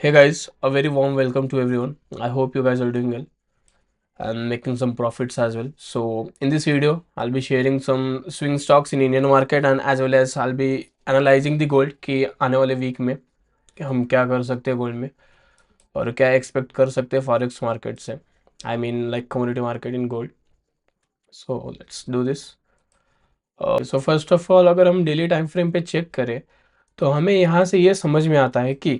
Hey guys, a very warm welcome to everyone. I hope you guys are doing well and making some profits as well. So in this video, I'll be sharing some swing stocks in Indian market and as well as I'll be analyzing the gold कि आने वाले week में कि हम क्या कर सकते हैं गोल्ड में और क्या एक्सपेक्ट कर सकते हैं फॉरेक्स मार्केट से. I mean like commodity market in gold. So let's do this. So first of all अगर हम डेली टाइम फ्रेम पे चेक करें तो हमें यहाँ से ये समझ में आता है कि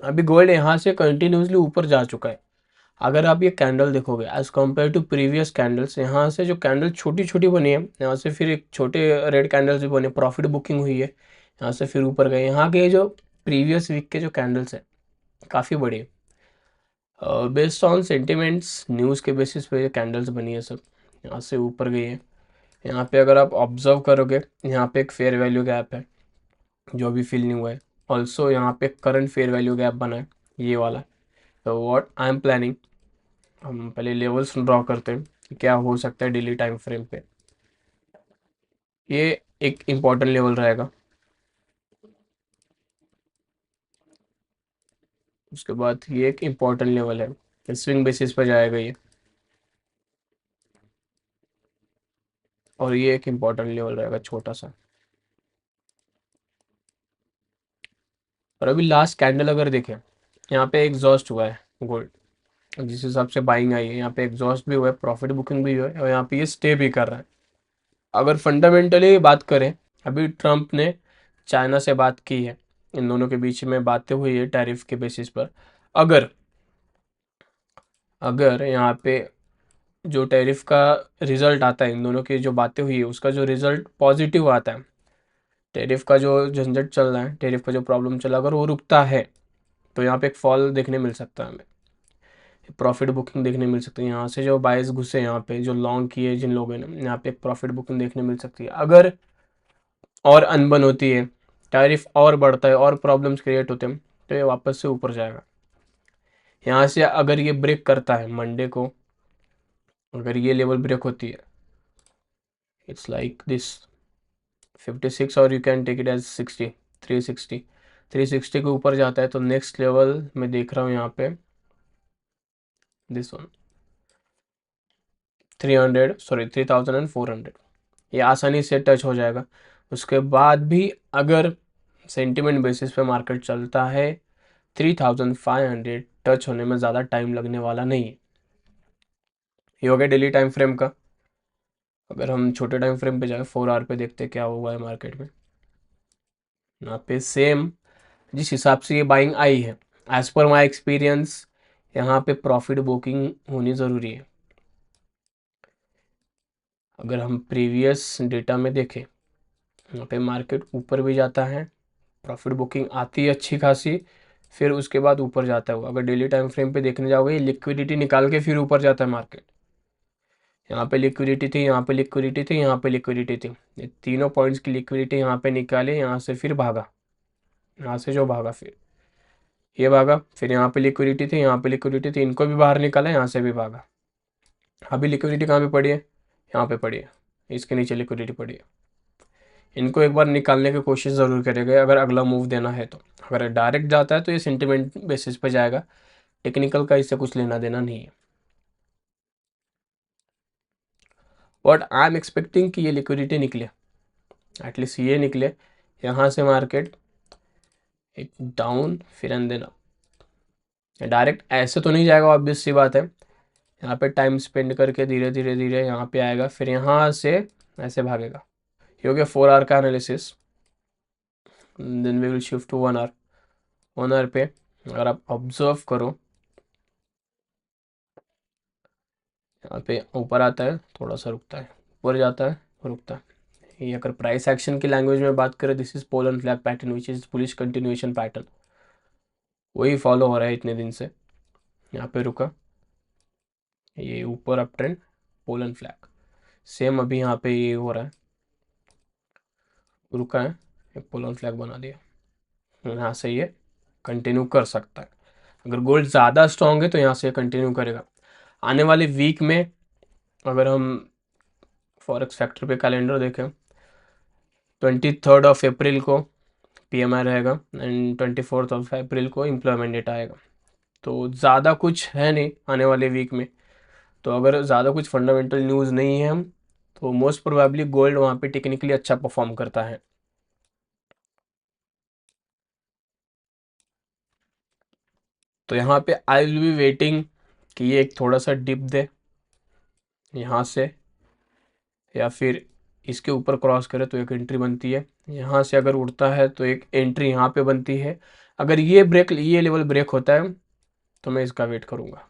अभी गोल्ड यहाँ से कंटिन्यूसली ऊपर जा चुका है. अगर आप ये कैंडल देखोगे as compare to previous candles, यहाँ से जो कैंडल छोटी छोटी बनी है, यहाँ से फिर एक छोटे रेड कैंडल्स भी बने, प्रॉफिट बुकिंग हुई है, यहाँ से फिर ऊपर गए. यहाँ के जो प्रीवियस वीक के जो कैंडल्स हैं काफ़ी बड़ी है. बेस्ड ऑन सेंटिमेंट्स न्यूज़ के बेसिस पे ये कैंडल्स बनी है सब, यहाँ से ऊपर गई है. यहाँ पे अगर आप ऑब्जर्व करोगे, यहाँ पे एक फेयर वैल्यू गैप है जो अभी फिल नहीं हुआ है. ऑल्सो यहाँ पे करंट फेयर वैल्यू गैप बना है, ये वाला. तो व्हाट आई एम प्लानिंग, हम पहले लेवल्स ड्रॉ करते हैं कि क्या हो सकता है डेली टाइम फ्रेम पे. ये एक इम्पॉर्टेंट लेवल रहेगा. उसके बाद ये एक इम्पॉर्टेंट लेवल है, स्विंग बेसिस पर जाएगा ये. और ये एक इम्पॉर्टेंट लेवल रहेगा छोटा सा. और अभी लास्ट कैंडल अगर देखें, यहाँ पे एग्जॉस्ट हुआ है गोल्ड, जिस हिसाब से बाइंग आई है यहाँ पे एग्जॉस्ट भी हुआ है, प्रॉफिट बुकिंग भी हुआ है और यहाँ पे ये स्टे भी कर रहा है. अगर फंडामेंटली बात करें, अभी ट्रम्प ने चाइना से बात की है, इन दोनों के बीच में बातें हुई है टैरिफ के बेसिस पर. अगर अगर यहाँ पे जो टैरिफ का रिजल्ट आता है, इन दोनों की जो बातें हुई है उसका जो रिजल्ट पॉजिटिव आता है, टैरिफ का जो झंझट चल रहा है, टैरिफ का जो प्रॉब्लम चला, अगर वो रुकता है तो यहाँ पे एक फॉल देखने मिल सकता है हमें, प्रॉफिट बुकिंग देखने मिल सकती है. यहाँ से जो बायर्स घुसे यहाँ पे, जो लॉन्ग किए जिन लोगों ने, यहाँ पे एक प्रॉफिट बुकिंग देखने मिल सकती है. अगर और अनबन होती है, टैरिफ और बढ़ता है और प्रॉब्लम्स क्रिएट होते हैं, तो ये वापस से ऊपर जाएगा. यहाँ से अगर ये ब्रेक करता है मंडे को, अगर ये लेवल ब्रेक होती है, इट्स लाइक दिस 56 और you can take it as 60, 360. 360 के ऊपर जाता है तो नेक्स्ट लेवल मैं देख रहा हूँ यहाँ पे, दिस वन 300, सॉरी 3400, ये आसानी से टच हो जाएगा. उसके बाद भी अगर सेंटिमेंट बेसिस पे मार्केट चलता है, 3500 टच होने में ज़्यादा टाइम लगने वाला नहीं है. ये हो गया डेली टाइम फ्रेम का. अगर हम छोटे टाइम फ्रेम पे जाए, 4 आवर पे देखते हैं क्या हुआ है मार्केट में. यहाँ पे सेम जिस हिसाब से ये बाइंग आई है, एज पर माई एक्सपीरियंस यहाँ पे प्रॉफिट बुकिंग होनी ज़रूरी है. अगर हम प्रीवियस डेटा में देखें, यहाँ पे मार्केट ऊपर भी जाता है, प्रॉफिट बुकिंग आती है अच्छी खासी, फिर उसके बाद ऊपर जाता है वो. अगर डेली टाइम फ्रेम पे देखने जाओगे, लिक्विडिटी निकाल के फिर ऊपर जाता है मार्केट. यहाँ पे लिक्विडिटी थी, यहाँ पे लिक्विडिटी थी, यहाँ पे लिक्विडिटी थी, ये तीनों पॉइंट्स की लिक्विडिटी यहाँ पे निकाले, यहाँ से फिर भागा, यहाँ से जो भागा फिर ये भागा, फिर यहाँ पे लिक्विडिटी थी, यहाँ पे लिक्विडिटी थी, इनको भी बाहर निकाला, यहाँ से भी भागा. अभी लिक्विडिटी कहाँ पे पड़ी है, यहाँ पे पड़ी है, इसके नीचे लिक्विडिटी पड़ी है. इनको एक बार निकालने की कोशिश ज़रूर करेगा अगर अगला मूव देना है तो. अगर डायरेक्ट जाता है तो ये सेंटिमेंट बेसिस पे जाएगा, टेक्निकल का इससे कुछ लेना देना नहीं है. बट आई एम एक्सपेक्टिंग कि ये लिक्विडिटी निकले, एटलीस्ट ये निकले. यहाँ से मार्केट एक डाउन फिर एंड देन अप, डायरेक्ट ऐसे तो नहीं जाएगा, ऑब्वियस सी बात है. यहाँ पे टाइम स्पेंड करके धीरे धीरे धीरे यहाँ पे आएगा, फिर यहाँ से ऐसे भागेगा. ये हो गया 4 आवर का analysis. Then we will shift to 1 hour. 1 hour पे अगर आप ऑब्जर्व करो, यहाँ पे ऊपर आता है, थोड़ा सा रुकता है, ऊपर जाता है, रुकता है. ये अगर प्राइस एक्शन की लैंग्वेज में बात करें, this is pole and flag pattern which is bullish continuation pattern. वही फॉलो हो रहा है इतने दिन से. यहाँ पे रुका, ये ऊपर up trend, pole and flag. Same अभी यहाँ पे ये हो रहा है, रुका है, ये पोल एंड फ्लैग बना दिया. यहाँ से ये कंटिन्यू कर सकता है. अगर गोल्ड ज़्यादा स्ट्रॉन्ग है तो यहाँ से कंटिन्यू करेगा. आने वाले वीक में अगर हम फॉरेक्स फैक्टर पे कैलेंडर देखें, 23 अप्रैल को PMI रहेगा एंड 24 अप्रैल को एम्प्लॉयमेंट डेटा आएगा। तो ज़्यादा कुछ है नहीं आने वाले वीक में। तो अगर ज़्यादा कुछ फंडामेंटल न्यूज़ नहीं है हम, तो मोस्ट प्रोबेबली गोल्ड वहाँ पे टेक्निकली अच्छा परफॉर्म करता है। तो यहाँ पे आई विल बी वेटिंग कि ये एक थोड़ा सा डिप दे यहाँ से, या फिर इसके ऊपर क्रॉस करे तो एक एंट्री बनती है। यहाँ से अगर उड़ता है तो एक एंट्री यहाँ पे बनती है। अगर ये लेवल ब्रेक होता है तो मैं इसका वेट करूँगा,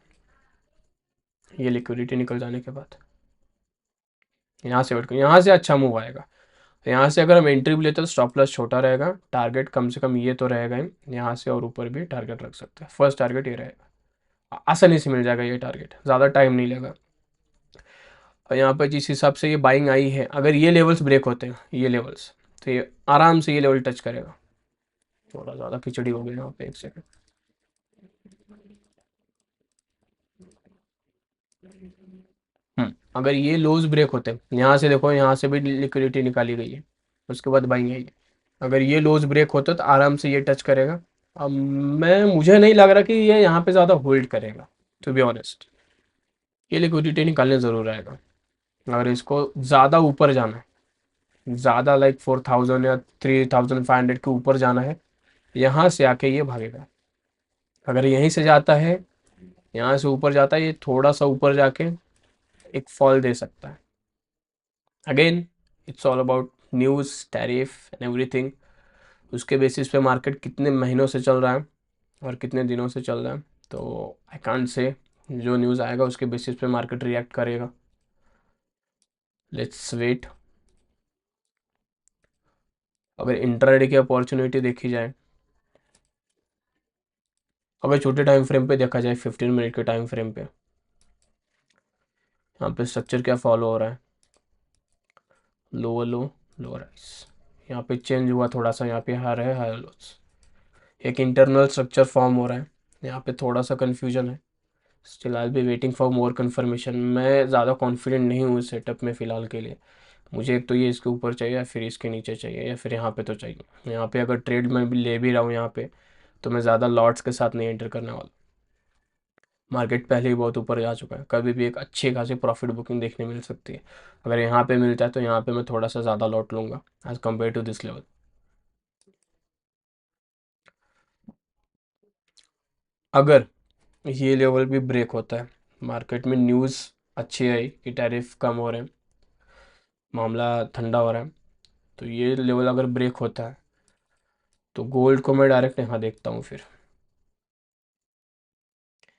ये लिक्विडिटी निकल जाने के बाद यहाँ से वेट करूँ, यहाँ से अच्छा मूव आएगा। तो यहाँ से अगर हम एंट्री भी लेते हैं तो स्टॉप लॉस छोटा रहेगा, टारगेट कम से कम ये तो रहेगा ही, यहाँ से और ऊपर भी टारगेट रख सकते हैं। फर्स्ट टारगेट ये रहेगा, आसानी से मिल जाएगा ये टारगेट, ज़्यादा टाइम नहीं लगेगा। और यहाँ पर जिस हिसाब से ये बाइंग आई है, अगर ये लेवल्स ब्रेक होते हैं, ये लेवल्स, तो ये आराम से ये लेवल टच करेगा। थोड़ा ज़्यादा खिचड़ी हो गई यहाँ पे, एक सेकंड। अगर ये लोज ब्रेक होते हैं, यहाँ से देखो, यहाँ से भी लिक्विडिटी निकाली गई है, उसके बाद बाइंग आई है। अगर ये लोज ब्रेक होते तो आराम से ये टच करेगा। अब मुझे नहीं लग रहा कि ये यहाँ पे ज़्यादा होल्ड करेगा, टू बी ऑनेस्ट। ये लिक्विडिटी निकालने ज़रूर आएगा। अगर इसको ज़्यादा ऊपर जाना है, ज़्यादा लाइक 4000 या 3500 के ऊपर जाना है, यहाँ से आके ये भागेगा। अगर यहीं से जाता है, यहाँ से ऊपर जाता है, ये थोड़ा सा ऊपर जाके एक फॉल दे सकता है। Again it's all about news, tariff and everything. उसके बेसिस पे मार्केट कितने महीनों से चल रहा है और कितने दिनों से चल रहा है, तो आई कांट से। जो न्यूज़ आएगा उसके बेसिस पे मार्केट रिएक्ट करेगा। Let's wait. अगर इंट्राडे की अपॉर्चुनिटी देखी जाए, अगर छोटे टाइम फ्रेम पे देखा जाए, 15 मिनट के टाइम फ्रेम पे, यहाँ पे स्ट्रक्चर क्या फॉलो हो रहा है, लोअर लो, लोअर राइस, यहाँ पे चेंज हुआ थोड़ा सा, यहाँ पे हायर है, हायर लोस, एक इंटरनल स्ट्रक्चर फॉर्म हो रहा है। यहाँ पे थोड़ा सा कन्फ्यूजन है। Still I be waiting for more confirmation. मैं ज़्यादा कॉन्फिडेंट नहीं हूँ इस सेटअप में फ़िलहाल के लिए। मुझे एक तो ये इसके ऊपर चाहिए, या फिर इसके नीचे चाहिए, या फिर यहाँ पे तो चाहिए। यहाँ पे अगर ट्रेड में भी ले भी रहा हूँ यहाँ पे, तो मैं ज़्यादा लॉट्स के साथ नहीं एंटर करने वाला। मार्केट पहले ही बहुत ऊपर जा चुका है, कभी भी एक अच्छी खासी प्रॉफिट बुकिंग देखने मिल सकती है। अगर यहाँ पे मिलता है तो यहाँ पे मैं थोड़ा सा ज़्यादा लॉट लूँगा as compare to this level. अगर ये लेवल भी ब्रेक होता है, मार्केट में न्यूज़ अच्छी आई कि टैरिफ कम हो रहे हैं, मामला ठंडा हो रहा है, तो ये लेवल अगर ब्रेक होता है तो गोल्ड को मैं डायरेक्ट यहाँ देखता हूँ फिर।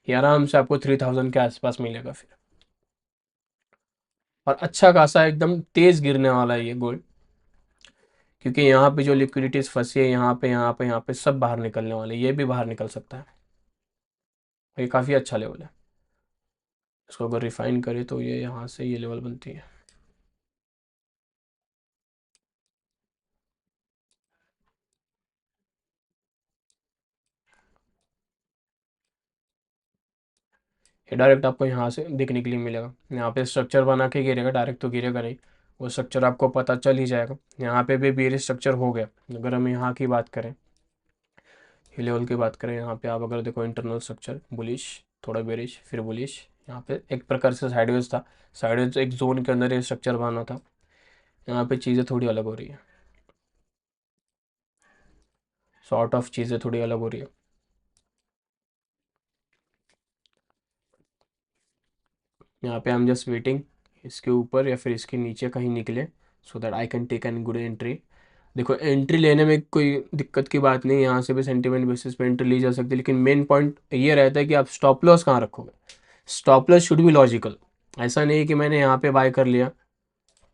ये आराम से आपको 3000 के आसपास मिलेगा फिर। और अच्छा खासा एकदम तेज़ गिरने वाला है ये गोल्ड, क्योंकि यहाँ पे जो लिक्विडिटीज फंसी है, यहाँ पे, यहाँ पे, यहाँ पे सब बाहर निकलने वाले, ये भी बाहर निकल सकता है। ये काफ़ी अच्छा लेवल है। इसको अगर रिफाइन करें तो ये यहाँ से ये लेवल बनती है। ये डायरेक्ट आपको यहाँ से देखने के लिए मिलेगा। यहाँ पे स्ट्रक्चर बना के गिरेगा, डायरेक्ट तो गिरेगा नहीं, वो स्ट्रक्चर आपको पता चल ही जाएगा। यहाँ पे भी बेरिश स्ट्रक्चर हो गया। अगर हम यहाँ की बात करें, ये लेवल की बात करें, यहाँ पे आप अगर देखो, इंटरनल स्ट्रक्चर बुलिश, थोड़ा बेरिश, फिर बुलिश, यहाँ पे एक प्रकार से साइडवेज था। साइडवेज एक जोन के अंदर ये स्ट्रक्चर बना था। यहाँ पे चीज़ें थोड़ी अलग हो रही है, सॉर्ट ऑफ चीज़ें थोड़ी अलग हो रही है। यहाँ पे आई एम जस्ट वेटिंग इसके ऊपर या फिर इसके नीचे कहीं निकले, so that I can take an good entry. देखो, एंट्री लेने में कोई दिक्कत की बात नहीं, यहाँ से भी सेंटिमेंट बेसिस पे एंट्री ली जा सकती है, लेकिन मेन पॉइंट ये रहता है कि आप स्टॉप लॉस कहाँ रखोगे। Stop loss should be logical. ऐसा नहीं है कि मैंने यहाँ पे बाय कर लिया,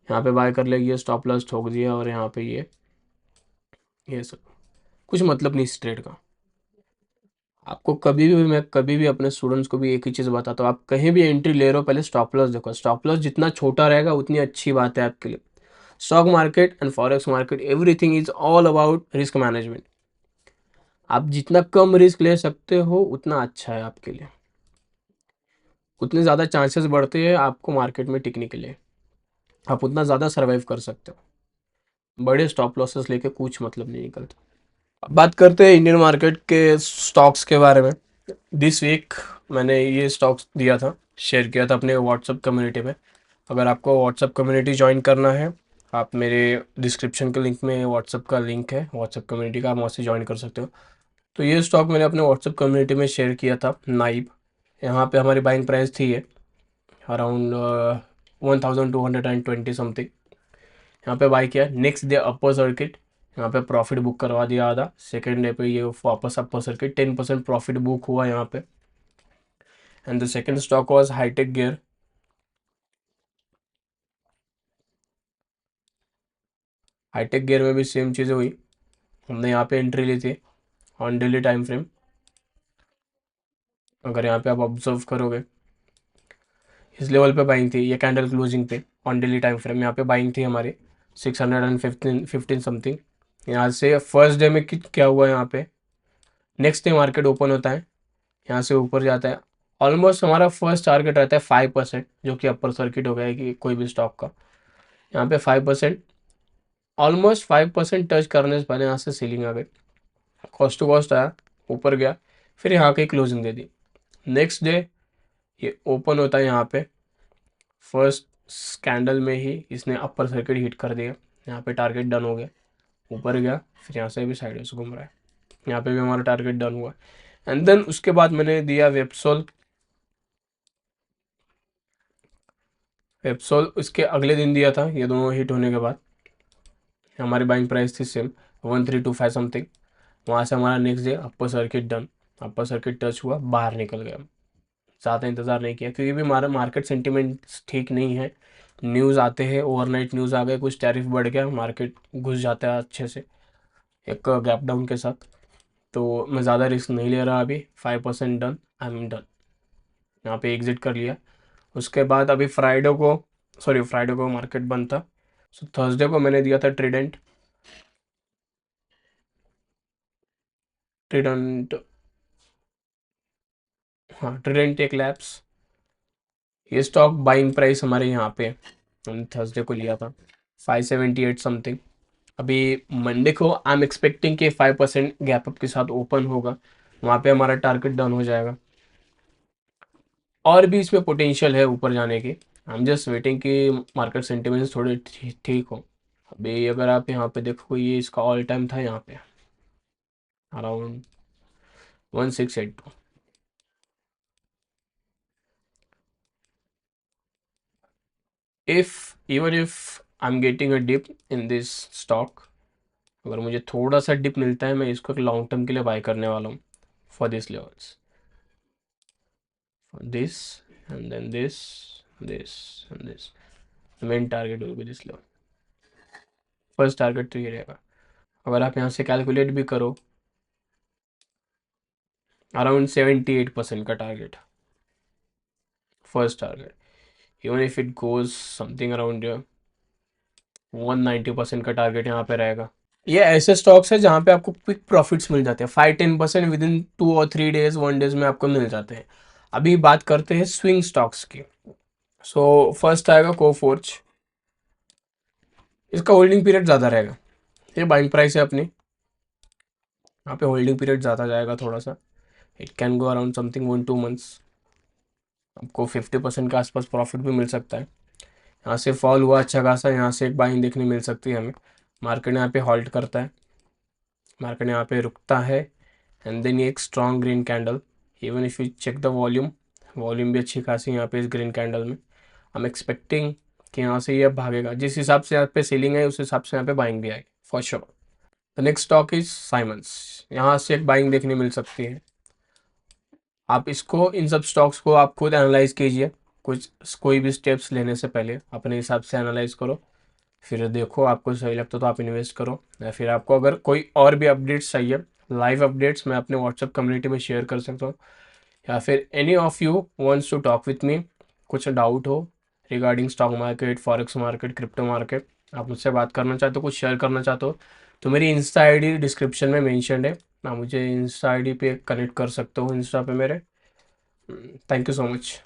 यहाँ पे बाय कर लिया, ये स्टॉप लॉस ठोक दिया, और यहाँ पे ये सब कुछ मतलब नहीं इस ट्रेड का। आपको कभी भी, मैं कभी भी अपने स्टूडेंट्स को भी एक ही चीज़ बताता हूँ, आप कहीं भी एंट्री ले रहे हो, पहले स्टॉप लॉस देखो। स्टॉप लॉस जितना छोटा रहेगा उतनी अच्छी बात है आपके लिए। Stock market and forex market, everything is all about risk management. आप जितना कम रिस्क ले सकते हो उतना अच्छा है आपके लिए, उतने ज़्यादा चांसेस बढ़ते हैं आपको मार्केट में टिकने के लिए, आप उतना ज़्यादा सर्वाइव कर सकते हो। बड़े स्टॉप लॉसेस लेके कुछ मतलब नहीं निकलता। अब बात करते हैं इंडियन मार्केट के स्टॉक्स के बारे में। दिस वीक मैंने ये स्टॉक्स दिया था, शेयर किया था अपने व्हाट्सएप कम्युनिटी में। अगर आपको व्हाट्सएप कम्युनिटी ज्वाइन करना है, आप मेरे डिस्क्रिप्शन के लिंक में व्हाट्सएप का लिंक है, व्हाट्सएप कम्युनिटी का, आप वहाँ से ज्वाइन कर सकते हो। तो ये स्टॉक मैंने अपने व्हाट्सएप कम्युनिटी में शेयर किया था, नाइब। यहाँ पे हमारी बाइंग प्राइस थी ये अराउंड 1220 समथिंग। यहाँ पे बाई किया, नेक्स्ट डे अपर सर्किट, यहाँ पे प्रॉफिट बुक करवा दिया आधा। सेकेंड डे पे ये वापस अपर सर्किट, 10% प्रॉफिट बुक हुआ यहाँ पे। And the second stock was hi tech gear. Hi tech gear में भी सेम चीज़ें हुई, हमने यहाँ पे एंट्री ली थी ऑन डेली टाइम फ्रेम। अगर यहाँ पे आप ऑब्जर्व करोगे, इस लेवल पे बाइंग थी, ये कैंडल क्लोजिंग पे ऑन डेली टाइम फ्रेम, यहाँ पे बाइंग थी हमारी 615 समथिंग। यहाँ से फर्स्ट डे में क्या हुआ, यहाँ पे नेक्स्ट डे मार्केट ओपन होता है, यहाँ से ऊपर जाता है। ऑलमोस्ट हमारा फर्स्ट टारगेट रहता है 5%, जो कि अपर सर्किट हो गया है कि कोई भी स्टॉक का। यहाँ पे 5%, ऑलमोस्ट 5% टच करने से पहले यहाँ से सीलिंग आ गई, कॉस्ट टू कॉस्ट आया, ऊपर गया, फिर यहाँ की क्लोजिंग दे दी। नेक्स्ट डे ये ओपन होता है, यहाँ पे फर्स्ट कैंडल में ही इसने अपर सर्किट हिट कर दिया, यहाँ पे टारगेट डन हो गया, ऊपर गया, फिर यहाँ से भी साइड से घूम रहा है, यहाँ पे भी हमारा टारगेट डन हुआ। एंड देन उसके बाद मैंने दिया वेबसोल। वेबसोल उसके अगले दिन दिया था, ये दोनों हिट होने के बाद हमारी बाइंग प्राइस थी सेम 1325 समथिंग। वहाँ से हमारा next day upper circuit done, upper circuit touch हुआ, बाहर निकल गया। ज़्यादा इंतज़ार नहीं किया, क्योंकि भी हमारा मार्केट सेंटिमेंट ठीक नहीं है। न्यूज़ आते हैं, ओवरनाइट न्यूज़ आ गए, कुछ टैरिफ बढ़ गया, मार्केट घुस जाता है अच्छे से एक गैप डाउन के साथ। तो मैं ज़्यादा रिस्क नहीं ले रहा अभी, 5% डन, आई एम डन, यहाँ पे एग्जिट कर लिया। उसके बाद अभी फ्राइडे को मार्केट बंद था, सो थर्सडे को मैंने दिया था ट्रिडेंट। ट्रिडेंट, हाँ ट्रिडेंट टेक लैब्स। ये स्टॉक बाइंग प्राइस हमारे यहाँ पे हमने थर्सडे को लिया था 578 समथिंग। अभी मंडे को आई एम एक्सपेक्टिंग कि 5% गैप अप के साथ ओपन होगा, वहाँ पे हमारा टारगेट डन हो जाएगा। और भी इसमें पोटेंशियल है ऊपर जाने की, आई एम जस्ट वेटिंग कि मार्केट सेंटिमेंट्स थोड़े ठीक हो। अभी अगर आप यहाँ पे देखो, ये इसका ऑल टाइम था यहाँ पे around 1682। If even if I am getting a dip in this stock, अगर मुझे थोड़ा सा डिप मिलता है, मैं इसको एक लॉन्ग टर्म के लिए बाय करने वाला हूँ for this levels, for this and then this and this. Main target will be this level, first target तो ये रहेगा। अगर आप यहाँ से कैलकुलेट भी करो, अराउंड 78% का target, first target. Even if it goes something around 190% का टारगेट यहाँ पे रहेगा। ये ऐसे स्टॉक्स है जहाँ पे आपको क्विक प्रॉफिट्स मिल जाते हैं, 5-10% विद इन 2 और 3 डेज, 1 डेज में आपको मिल जाते हैं। अभी बात करते हैं स्विंग स्टॉक्स की। सो फर्स्ट आएगा कोफोर्ज, इसका होल्डिंग पीरियड ज़्यादा रहेगा, ये बाइंग प्राइस है अपनी, यहाँ पे होल्डिंग पीरियड ज़्यादा जाएगा थोड़ा सा, it can go around something 1-2 months. आपको 50% के आसपास प्रॉफिट भी मिल सकता है। यहाँ से फॉल हुआ अच्छा खासा, यहाँ से एक बाइंग देखने मिल सकती है हमें। मार्केट यहाँ पे हॉल्ट करता है, मार्केट यहाँ पे रुकता है, एंड देन ये एक strong green candle. Even if you check the volume, volume भी अच्छी खासी यहाँ पे इस ग्रीन कैंडल में। आई एम एक्सपेक्टिंग कि यहाँ से ये भागेगा, जिस हिसाब से यहाँ पे सेलिंग है उस हिसाब से यहाँ पे बाइंग भी आएगी for sure. The next stock is Siemens, यहाँ से एक बाइंग देखने मिल सकती है। आप इसको, इन सब स्टॉक्स को आप खुद एनालाइज कीजिए, कुछ कोई भी स्टेप्स लेने से पहले अपने हिसाब से एनालाइज करो, फिर देखो आपको सही लगता तो आप इन्वेस्ट करो। या फिर आपको अगर कोई और भी अपडेट्स चाहिए, लाइव अपडेट्स, मैं अपने व्हाट्सएप कम्युनिटी में शेयर कर सकता हूँ। या फिर any of you wants to talk with me, कुछ डाउट हो regarding stock market, forex market, crypto market, आप मुझसे बात करना चाहते हो, कुछ शेयर करना चाहते हो, तो मेरी इंस्टा आईडी डिस्क्रिप्शन में मेंशन्ड है, आप मुझे इंस्टा आईडी पे कनेक्ट कर सकते हो, इंस्टा पे मेरे। Thank you so much.